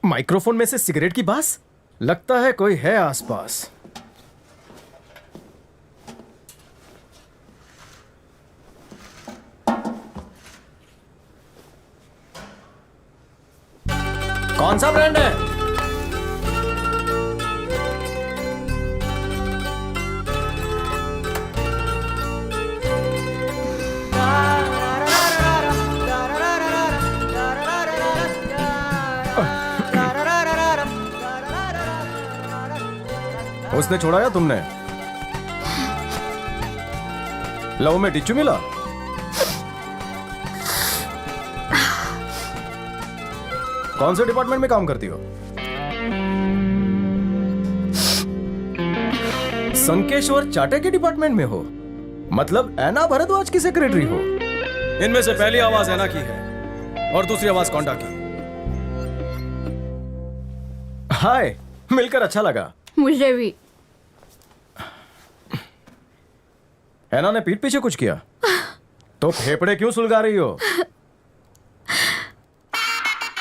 Microphone में से cigarette की बास। लगता है कोई है आसपास। कौन सा ब्रांड है? उसने छोड़ा या तुमने? लव में डिच्चू मिला? कौन से डिपार्टमेंट में काम करती हो? संकेश्वर चाटे के डिपार्टमेंट में हो? मतलब ऐना भरद्वाज की सेक्रेटरी हो? इनमें से पहली आवाज ऐना की है और दूसरी आवाज कौंडा की। हाय, मिलकर अच्छा लगा। मुझे भी। ऐना ने पीठ पीछे कुछ किया? तो फेफड़े क्यों सुलगा रही हो?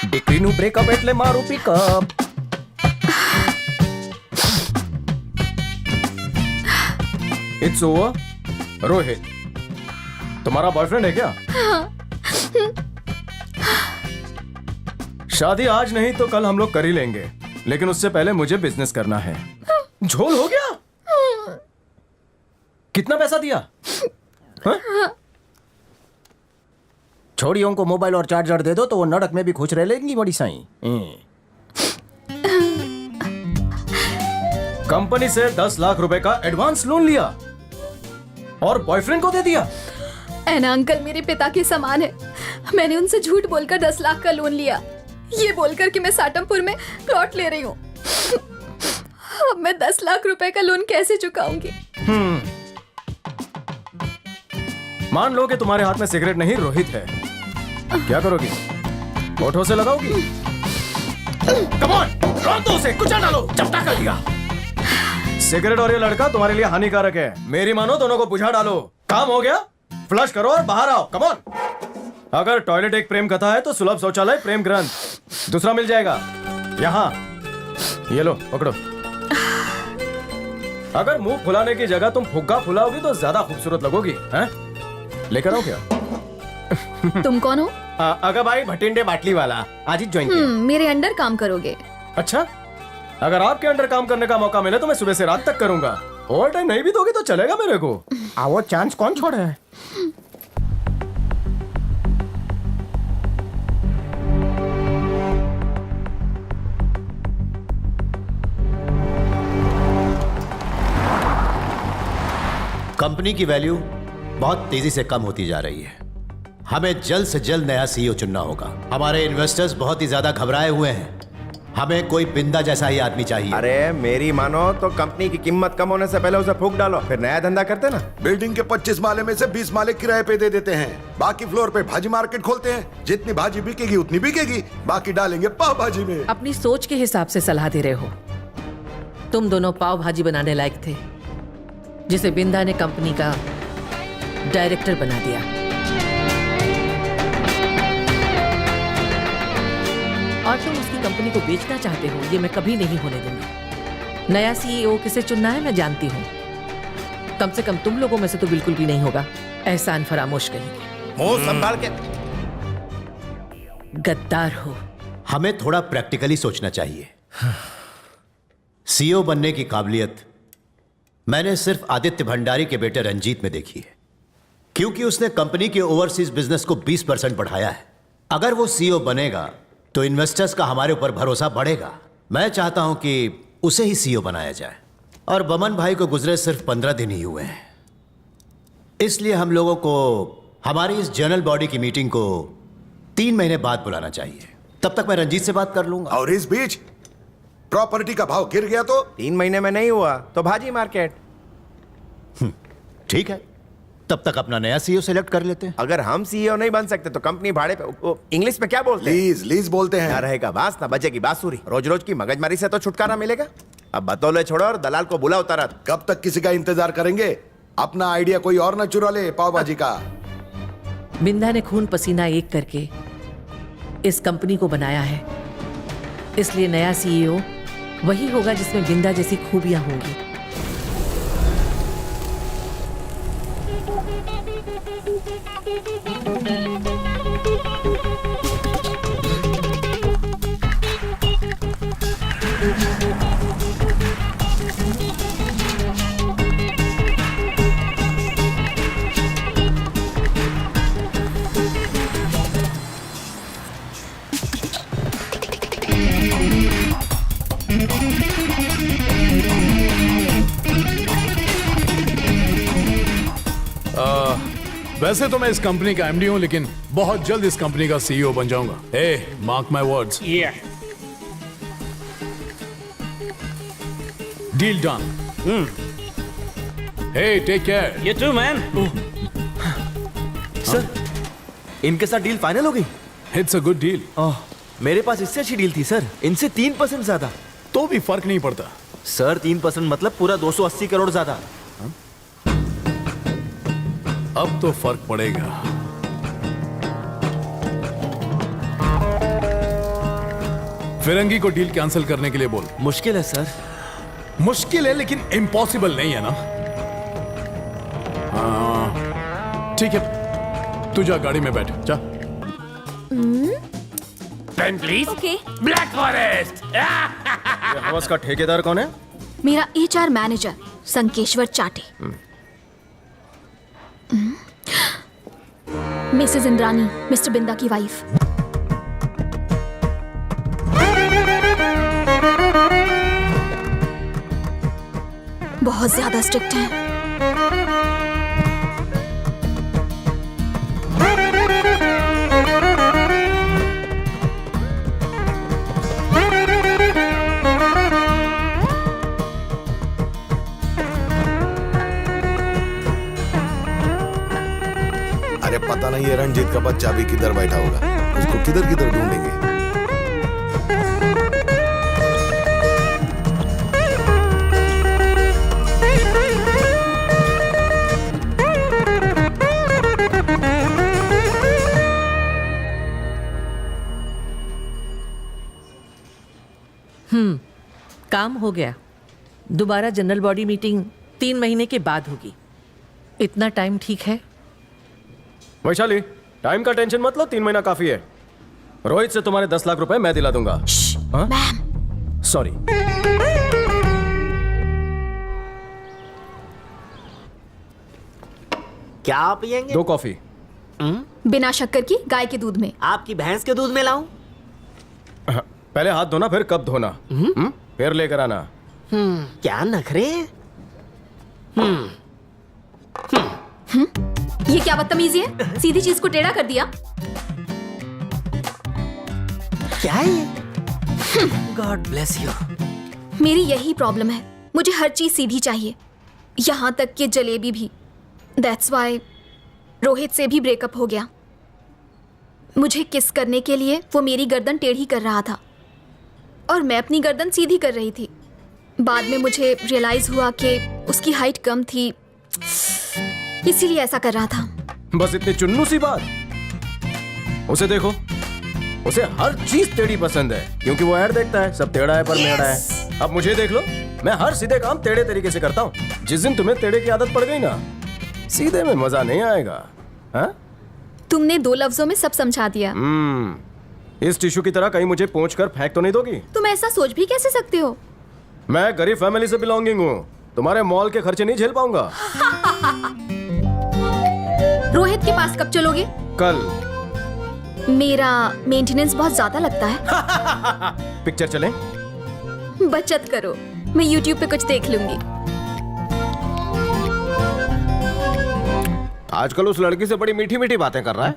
डिक्री नु ब्रेकअप एटले मारू पिकअप। It's over. रोहित, तुम्हारा बॉयफ्रेंड है क्या? शादी आज नहीं तो कल हम लोग कर ही लेंगे, लेकिन उससे पहले मुझे बिजनेस करना है। झोल हो गया? कितना पैसा दिया? छोड़ियों को मोबाइल और चार्जर दे दो तो वो नड़क में भी खुश रह लेंगी बड़ी साई। कंपनी से 10 लाख रुपए का एडवांस लोन लिया और बॉयफ्रेंड को दे दिया। ऐना अंकल मेरे पिता के समान है। मैंने उनसे झूठ बोलकर 10 लाख का लोन लिया, ये बोलकर कि मैं साटमपुर में प्लॉट ले रही हूँ। अब मैं 10 लाख रुपए का लोन कैसे चुकाऊंगी? मान लो कि तुम्हारे हाथ में सिगरेट नहीं रोहित है, क्या करोगी? होठों से लगाओगी? कम ऑन, रोक दो उसे, कुचल डालो, चपटा कर दिया। सिगरेट और ये लड़का तुम्हारे लिए हानिकारक है। मेरी मानो, दोनों को बुझा डालो। काम हो गया? फ्लश करो और बाहर आओ। Come on. अगर टॉयलेट एक प्रेम कथा है तो सुलभ शौचालय प्रेम ग्रंथ दूसरा मिल जाएगा। यहाँ ये लो, पकड़ो। अगर मुंह फुलाने की जगह तुम फुग्गा फुलाओगी तो ज्यादा खूबसूरत लगोगी। हैं? लेकर आओ क्या? तुम कौन हो? अगर भाई भटिंडे बाटली वाला, आज ही ज्वाइन किया। मेरे अंडर काम करोगे? अच्छा, अगर आपके अंडर काम करने का मौका मिले तो मैं सुबह से रात तक करूंगा। ओवर टाइम नहीं भी दोगे तो चलेगा मेरे को। वो चांस कौन छोड़े है? कंपनी की वैल्यू बहुत तेजी से कम होती जा रही है। हमें जल्द से जल्द नया सीईओ चुनना होगा। हमारे इन्वेस्टर्स बहुत ही ज्यादा घबराए हुए हैं। हमें कोई बिंदा जैसा ही आदमी चाहिए। अरे मेरी मानो तो कंपनी की कीमत कम होने से पहले उसे फूंक डालो, फिर नया धंधा करते ना। बिल्डिंग के 25 माले में से 20 माले किराए पे दे देते हैं। बाकी फ्लोर पे भाजी मार्केट खोलते हैं। जितनी भाजी बिकेगी उतनी बिकेगी, बाकी डालेंगे पाव भाजी में। अपनी सोच के हिसाब से सलाह दे रहे हो। तुम दोनों पाव भाजी बनाने लायक थे, जिसे बिंदा ने कंपनी का डायरेक्टर बना दिया। और तुम उसकी कंपनी को बेचना चाहते हो, ये मैं कभी नहीं होने दूंगी। नया सीईओ किसे चुनना है मैं जानती हूँ। कम से कम तुम लोगों में से तो बिल्कुल भी नहीं होगा। एहसान फरामोश कहेंगे। मुंह संभाल के। गद्दार हो। हमें थोड़ा प्रैक्टिकली सोचना चाहिए। सीईओ बनने की काबिलियत मैंने सिर्फ आदित्य भंडारी के बेटे रंजीत में देखी है, क्योंकि उसने कंपनी के ओवरसीज बिजनेस को 20% बढ़ाया है। अगर वो सीईओ बनेगा तो इन्वेस्टर्स का हमारे ऊपर भरोसा बढ़ेगा। मैं चाहता हूं कि उसे ही सीईओ बनाया जाए। और बमन भाई को गुजरे सिर्फ 15 दिन ही हुए हैं, इसलिए हम लोगों को हमारी इस जनरल बॉडी की मीटिंग को 3 महीने बाद बुलाना चाहिए। तब तक मैं रंजीत से बात कर लूंगा। और इस बीच प्रॉपर्टी का भाव गिर गया तो 3 महीने में नहीं हुआ तो भाजी मार्केट। ठीक है, तब तक अपना नया सीईओ सेलेक्ट कर लेते हैं। अगर हम सीईओ नहीं बन सकते तो कंपनी भाड़े पे, इंग्लिश में क्या बोलते हैं? लीज लीज बोलते ना हैं। रहेगा बांस ना बजेगी बांसुरी। रोज रोज की मगजमारी से तो छुटकारा मिलेगा। अब बतौले छोड़ो और दलाल को बुलाओ तुरंत। कब तक किसी का इंतजार करेंगे? अपना आइडिया कोई और ना चुरा ले पाव भाजी का। बिंदा ने खून पसीना एक करके इस कंपनी को बनाया है। इसलिए नया सीईओ वही होगा जिसमें बिंदा जैसी खूबियां होंगी। वैसे तो मैं इस कंपनी का एमडी हूं, लेकिन बहुत जल्द इस कंपनी का सीईओ बन जाऊंगा। ए, mark my words. Deal done. Hey, take care. ये टू मैन। सर, इनके साथ डील फाइनल हो गई। It's a good deal. मेरे पास इससे अच्छी डील थी सर, इनसे 3% ज्यादा। तो भी फर्क नहीं पड़ता। सर 3% मतलब पूरा 280 करोड़ ज्यादा। अब तो फर्क पड़ेगा। फिरंगी को डील कैंसिल करने के लिए बोल। मुश्किल है सर। मुश्किल है लेकिन इम्पॉसिबल नहीं है ना। हाँ, ठीक है, तू जा गाड़ी में बैठ जा। Pen please. Okay. Black forest. हवस का ठेकेदार कौन है? मेरा एचआर मैनेजर संकेश्वर चाटे। मिसेस इंद्रानी, मिस्टर बिंदा की वाइफ। बहुत ज्यादा स्ट्रिक्ट हैं। अरे पता नहीं ये रणजीत का बच्चा भी किधर बैठा होगा, उसको किधर किधर ढूंढेंगे। काम हो गया। दोबारा जनरल बॉडी मीटिंग 3 महीने के बाद होगी। इतना टाइम ठीक है? वैशाली, टाइम का टेंशन मत लो, 3 महीना काफी है। रोहित से तुम्हारे 10 लाख रुपए मैं दिला दूंगा। हाँ? Ma'am, sorry. क्या पियेंगे? 2 कॉफी। बिना शक्कर की, गाय के दूध में। आपकी भैंस के दूध में लाऊं? पहले हाथ धोना, फिर कब धोना। फिर लेकर आना। क्या नखरे? ये क्या बदतमीजी है? सीधी चीज को टेढ़ा कर दिया। क्या है ये? God bless you. मेरी यही प्रॉब्लम है, मुझे हर चीज सीधी चाहिए, यहां तक कि जलेबी भी। दैट्स वाई रोहित से भी ब्रेकअप हो गया। मुझे किस करने के लिए वो मेरी गर्दन टेढ़ी कर रहा था और मैं अपनी गर्दन सीधी कर रही थी। बाद में मुझे रियलाइज हुआ कि उसकी हाइट कम थी, इसीलिए ऐसा कर रहा था। बस इतनी चुन्नू सी बात। उसे देखो, उसे हर चीज टेढ़ी पसंद है, क्योंकि वो ऐड देखता है, सब टेढ़ा है पर मेढ़ा है। अब मुझे देख लो, मैं हर सीधे काम टेढ़े तरीके से करता हूँ। जिस दिन तुम्हें टेढ़े की आदत पड़ गई ना, सीधे में मजा नहीं आएगा। हाँ? तुमने 2 लफ्जों में सब समझा दिया। इस टिश्यू की तरह कहीं मुझे पोंछ कर फेंक तो नहीं दोगी? तुम ऐसा सोच भी कैसे सकते हो? मैं गरीब फैमिली से बिलोंगिंग हूँ, तुम्हारे मॉल के खर्चे नहीं झेल पाऊंगा। रोहित के पास कब चलोगे? कल। मेरा मेंटेनेंस बहुत ज्यादा लगता है। पिक्चर चलें? बचत करो, मैं YouTube पे कुछ देख लूंगी। आजकल उस लड़की से बड़ी मीठी मीठी बातें कर रहा है।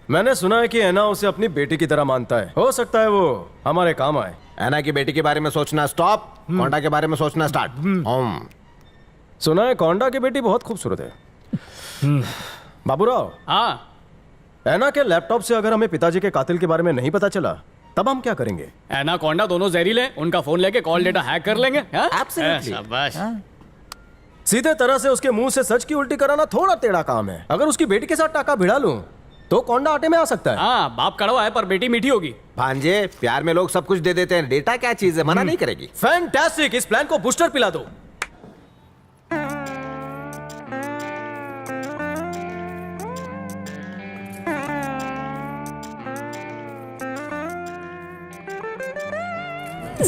मैंने सुना है कि ऐना उसे अपनी बेटी की तरह मानता है। हो सकता है वो हमारे काम आए। ऐना की बेटी के बारे में सोचना स्टॉप, कोंडा के बारे में सोचना स्टार्ट। सुना है कोंडा की बेटी बहुत खूबसूरत है। बाबूराव, हाँ, ऐना के लैपटॉप से अगर हमें पिताजी के कातिल के बारे में नहीं पता चला, तब हम क्या करेंगे? एनाकोंडा दोनों जहरीले हैं, उनका फोन लेके कॉल डेटा हैक कर लेंगे। हाँ? Absolutely. शाबाश। सीधे तरह से उसके मुंह से सच की उल्टी कराना थोड़ा टेढ़ा काम है। अगर उसकी बेटी के साथ टाका भिड़ा लूं, तो कौंडा आटे में आ सकता है। हाँ, बाप कड़वा है पर बेटी मीठी होगी। भांजे, प्यार में लोग सब कुछ दे देते हैं, डेटा क्या चीज है, मना नहीं करेगी। फैंटास्टिक, इस प्लान को बूस्टर पिला दो।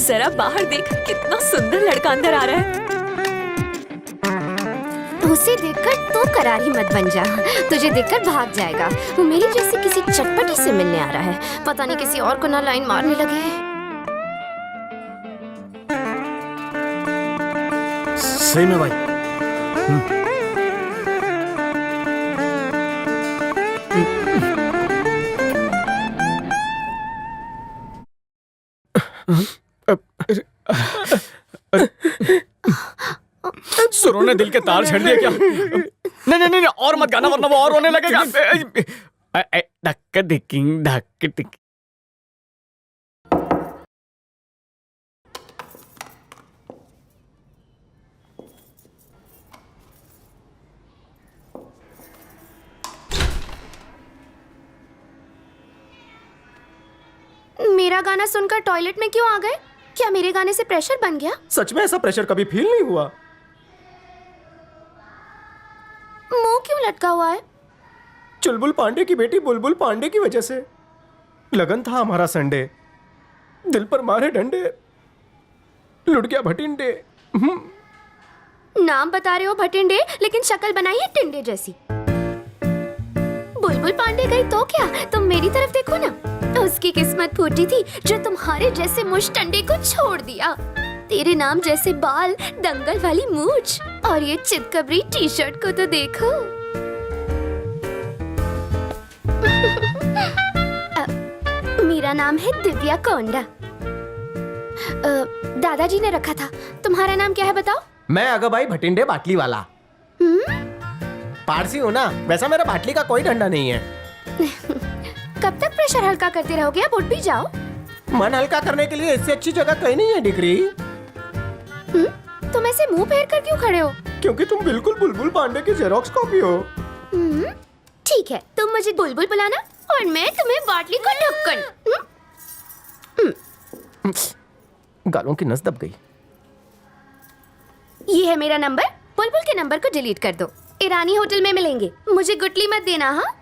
जरा बाहर देख, कितना सुंदर लड़का अंदर आ रहा है। उसे देखकर तू करारी मत बन जा, तुझे देखकर भाग जाएगा। वो मेरी जैसी किसी चटपटी से मिलने आ रहा है, पता नहीं किसी और को ना लाइन मारने लगे। सही में भाई। सुरों ने दिल के तार छड़ दिए क्या? नहीं नहीं नहीं, और मत गाना वरना वो और रोने लगेगा। धक्क धिकिंग धक्क टिक। मेरा गाना सुनकर टॉयलेट में क्यों आ गए? क्या मेरे गाने से प्रेशर बन गया? सच में ऐसा प्रेशर कभी फील नहीं हुआ। मुंह क्यों लटका हुआ है? चुलबुल पांडे की बेटी बुलबुल पांडे की वजह से। लगन था हमारा संडे, दिल पर मारे डंडे, लुट गया भटिंडे। नाम बता रहे हो भटिंडे, लेकिन शक्ल बनाई है टिंडे जैसी। बुलबुल पांडे गई तो क्या, तुम मेरी तरफ देखो ना। उसकी किस्मत फूटी थी जो तुम्हारे जैसे मुश्तंडे को छोड़ दिया। तेरे नाम जैसे बाल, दंगल वाली मूंछ और ये चितकबरी टी शर्ट को तो देखो। मेरा नाम है दिव्या कोंडा। दादाजी ने रखा था। तुम्हारा नाम क्या है बताओ? मैं अगबाई भटिंडे बाटली वाला। पारसी हूँ ना, वैसा मेरा बाटली का कोई डंडा नहीं है। कब तक प्रेशर हल्का करते रहोगे? अब उठ भी जाओ। मन हल्का करने के लिए इससे अच्छी जगह कहीं नहीं है डिग्री। तुम ऐसे मुंह फेर कर क्यों खड़े हो? क्योंकि तुम बिल्कुल बुलबुल पांडे की जेरोक्स कॉपी हो। ठीक है, तुम मुझे बुलबुल बुलाना और मैं तुम्हें बाटली को ढक्कन। गालों की नस दब गई। ये है मेरा नंबर। बुलबुल के नंबर को डिलीट कर दो। ईरानी होटल में मिलेंगे। मुझे गुटली मत देना। हाँ,